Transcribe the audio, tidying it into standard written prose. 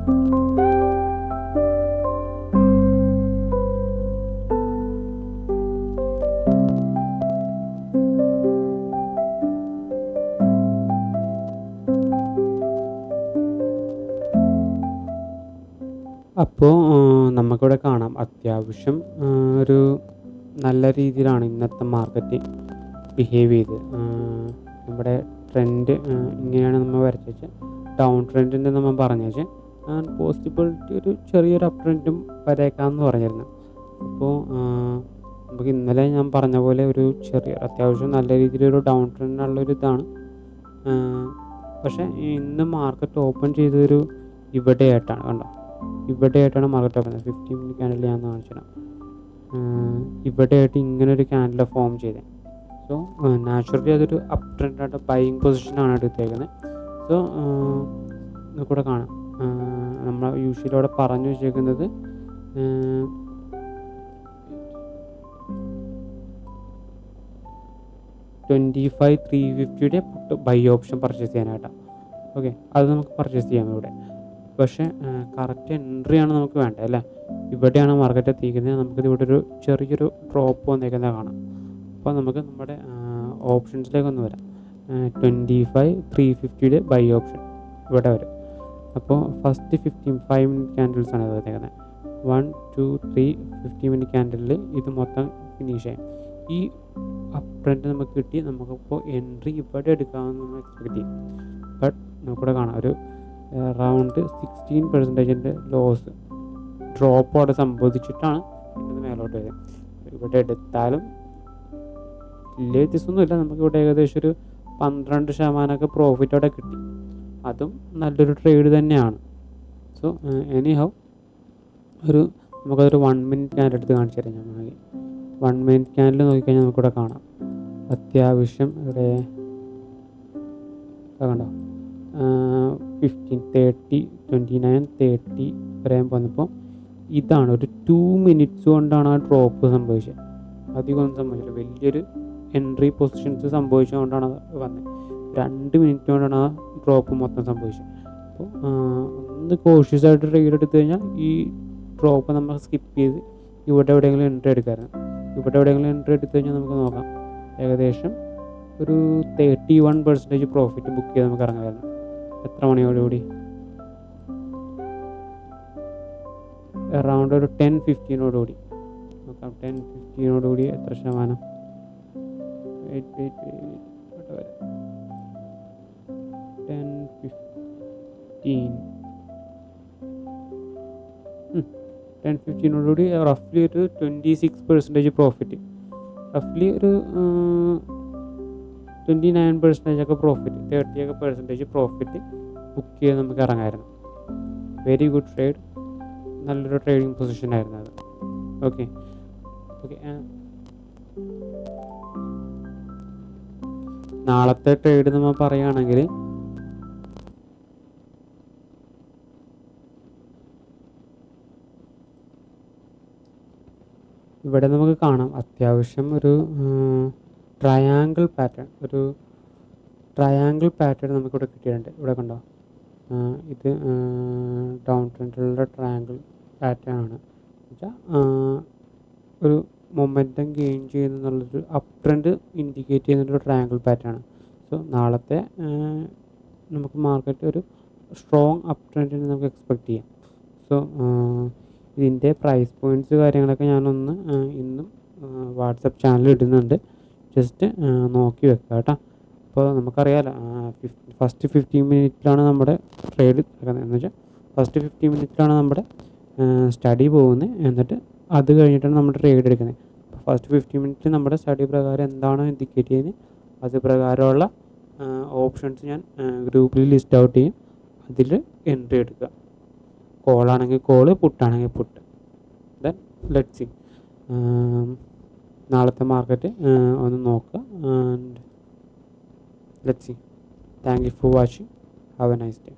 അപ്പോൾ നമുക്കിവിടെ കാണാം അത്യാവശ്യം ഒരു നല്ല രീതിയിലാണ് ഇന്നത്തെ മാർക്കറ്റ് ബിഹേവ് ചെയ്ത്. നമ്മുടെ ട്രെൻഡ് ഇങ്ങനെയാണ് നമ്മൾ വരച്ച് ഡൗൺ ട്രെൻഡിൻ്റെ നമ്മൾ പറഞ്ഞു പോസിബിലിറ്റി ഒരു ചെറിയൊരു അപ്പ് ട്രെൻഡും വരേക്കാമെന്ന് പറഞ്ഞിരുന്നു. അപ്പോൾ നമുക്ക് ഇന്നലെ ഞാൻ പറഞ്ഞ പോലെ ഒരു ചെറിയ അത്യാവശ്യം നല്ല രീതിയിലൊരു ഡൗൺ ട്രെൻഡിനുള്ളൊരു ഇതാണ്. പക്ഷേ ഇന്ന് മാർക്കറ്റ് ഓപ്പൺ ചെയ്തൊരു ഇവിടെയായിട്ടാണ് കണ്ടോ, ഇവിടെയായിട്ടാണ് മാർക്കറ്റ് ഓപ്പൺ ചെയ്തത്. 15 മിനിറ്റ് ക്യാൻഡിൽ ഞാൻ കാണിച്ചിടാം. ഇവിടെയായിട്ട് ഇങ്ങനൊരു ക്യാൻഡിൽ ഫോം ചെയ്തത്. സോ നാച്ചുറലി അതൊരു അപ്പ് ട്രെൻഡായിട്ട് ബൈയിങ് പൊസിഷനാണ് എടുത്തേക്കുന്നത്. സോ നമുക്കിവിടെ കാണാം, നമ്മൾ യൂഷ്വലി അവിടെ പറഞ്ഞു വെച്ചേക്കുന്നത് 25,350 പുട്ട് ബൈ ഓപ്ഷൻ പർച്ചേസ് ചെയ്യാനായിട്ടാണ്. ഓക്കെ, അത് നമുക്ക് പർച്ചേസ് ചെയ്യാം ഇവിടെ. പക്ഷേ കറക്റ്റ് എൻട്രിയാണ് നമുക്ക് വേണ്ടത് അല്ലേ. ഇവിടെയാണ് മാർക്കറ്റ് എത്തിക്കുന്നത്. നമുക്കിത് ഇവിടെ ഒരു ചെറിയൊരു ഡ്രോപ്പ് വന്നേക്കുന്നത് കാണാം. അപ്പോൾ നമുക്ക് നമ്മുടെ ഓപ്ഷൻസിലേക്കൊന്ന് വരാം. 25,350 ബൈ ഓപ്ഷൻ ഇവിടെ വരും. അപ്പോൾ ഫസ്റ്റ് 5 മിനിറ്റ് ക്യാൻഡിൽസാണ് ഇത് വന്നേക്കുന്നത്. 1, 2, 3 50 മിനിറ്റ് ക്യാൻഡിലിൽ ഇത് മൊത്തം ഫിനിഷ് ചെയ്യും. ഈ അപ്പ് ട്രെൻഡ് നമുക്ക് കിട്ടി. നമുക്കിപ്പോൾ എൻട്രി ഇവിടെ എടുക്കാമെന്ന് നമ്മൾ എക്സ്പെക്ട് ചെയ്യും. ബട്ട് നമുക്കിവിടെ കാണാം ഒരു അറൗണ്ട് 16% ലോസ് ഡ്രോപ്പ് അവിടെ സംഭവിച്ചിട്ടാണ് ഇത് മേലോട്ട് വരിക. ഇവിടെ എടുത്താലും വലിയ വ്യത്യാസമൊന്നുമില്ല. നമുക്കിവിടെ ഏകദേശം ഒരു 12% പ്രോഫിറ്റ് അവിടെ കിട്ടി. അതും നല്ലൊരു ട്രേഡ് തന്നെയാണ്. സോ എനിഹൗ നമുക്കതൊരു 1 മിനിറ്റ് ക്യാൻഡിൽ എടുത്ത് കാണിച്ചു തരാം. ഞാൻ 1 മിനിറ്റ് ക്യാൻഡിൽ നോക്കിക്കഴിഞ്ഞാൽ നമുക്കിവിടെ കാണാം അത്യാവശ്യം ഇവിടെ കണ്ടോ 15, 30, 29, 30 വരെയും വന്നപ്പോൾ ഇതാണ് ഒരു 2 മിനിറ്റ്സ് കൊണ്ടാണ് ആ ഡ്രോപ്പ് സംഭവിച്ചത്. അധികമൊന്നും സംഭവിച്ചില്ല. വലിയൊരു എൻട്രി പൊസിഷൻസ് സംഭവിച്ചുകൊണ്ടാണ് വന്നത്. 2 മിനിറ്റ് കൊണ്ടാണ് ആ ഡ്രോപ്പ് മൊത്തം സംഭവിച്ചത്. അപ്പോൾ ഒന്ന് കോഷ്യസ് ആയിട്ട് ട്രേഡ് എടുത്തു കഴിഞ്ഞാൽ ഈ ഡ്രോപ്പ് നമ്മൾ സ്കിപ്പ് ചെയ്ത് ഇവിടെ എവിടെയെങ്കിലും എൻട്രി എടുക്കാമായിരുന്നു. ഇവിടെ എവിടെയെങ്കിലും എൻട്രി എടുത്തു കഴിഞ്ഞാൽ നമുക്ക് നോക്കാം ഏകദേശം ഒരു 31% പ്രോഫിറ്റ് ബുക്ക് ചെയ്ത് നമുക്ക് ഇറങ്ങാമായിരുന്നു. എത്ര മണിയോടുകൂടി? അറൗണ്ട് ഒരു 10:15 നോക്കാം. 10:15 എത്ര ശതമാനം? 10:15 റഫ്ലി ഒരു 26% പ്രോഫിറ്റ്, റഫ്ലി ഒരു 29% പ്രോഫിറ്റ്, 30% പ്രോഫിറ്റ് ബുക്ക് ചെയ്ത് നമുക്ക് ഇറങ്ങാമായിരുന്നു. വെരി ഗുഡ് ട്രേഡ്, നല്ലൊരു ട്രേഡിങ് പൊസിഷനായിരുന്നു അത്. ഓക്കെ, നാളത്തെ ട്രേഡ് നമ്മൾ പറയുകയാണെങ്കിൽ ഇവിടെ നമുക്ക് കാണാം അത്യാവശ്യം ഒരു ട്രയാങ്കിൾ പാറ്റേൺ നമുക്കിവിടെ കിട്ടിയിട്ടുണ്ട്. ഇവിടെ കണ്ടോ, ഇത് ഡൗൺ ട്രെൻഡിലുള്ള ട്രയാങ്കിൾ പാറ്റേൺ ആണ്. എന്നുവെച്ചാൽ ഒരു മൊമെൻറ്റം ഗെയിൻ ചെയ്യുന്നുള്ളൊരു അപ്പ് ട്രെൻഡ് ഇൻഡിക്കേറ്റ് ചെയ്യുന്നൊരു ട്രയാങ്കിൾ പാറ്റേൺ ആണ്. സോ നാളത്തെ നമുക്ക് മാർക്കറ്റ് ഒരു സ്ട്രോങ് അപ്പ് ട്രെൻഡിന് നമുക്ക് എക്സ്പെക്റ്റ് ചെയ്യാം. സോ ഇതിൻ്റെ പ്രൈസ് പോയിൻറ്റ്സ് കാര്യങ്ങളൊക്കെ ഞാനൊന്ന് ഇന്നും വാട്സപ്പ് ചാനലിൽ ഇടുന്നുണ്ട്. ജസ്റ്റ് നോക്കി വെക്കുക കേട്ടോ. അപ്പോൾ നമുക്കറിയാമല്ലോ ഫസ്റ്റ് 15 മിനിറ്റിലാണ് നമ്മുടെ ട്രേഡ് നടക്കുന്നത്. എന്ന് വെച്ചാൽ ഫസ്റ്റ് 15 മിനിറ്റിലാണ് നമ്മുടെ സ്റ്റഡി പോകുന്നത്. എന്നിട്ട് അത് കഴിഞ്ഞിട്ടാണ് നമ്മുടെ ട്രേഡ് എടുക്കുന്നത്. അപ്പോൾ ഫസ്റ്റ് 15 മിനിറ്റ് നമ്മുടെ സ്റ്റഡി പ്രകാരം എന്താണോ ഇൻഡിക്കേറ്റ് ചെയ്യുന്നത് അത് പ്രകാരമുള്ള ഓപ്ഷൻസ് ഞാൻ ഗ്രൂപ്പിൽ ലിസ്റ്റ് ഔട്ട് ചെയ്യും. അതിൽ എൻട്രി എടുക്കുക. കോളാണെങ്കിൽ കോള്, പുട്ടാണെങ്കിൽ പുട്ട്. ദെൻ ലെറ്റ്സ് സീ നാളത്തെ മാർക്കറ്റ് ഒന്ന് നോക്കുക. And let's see. Thank you for watching. Have a nice day.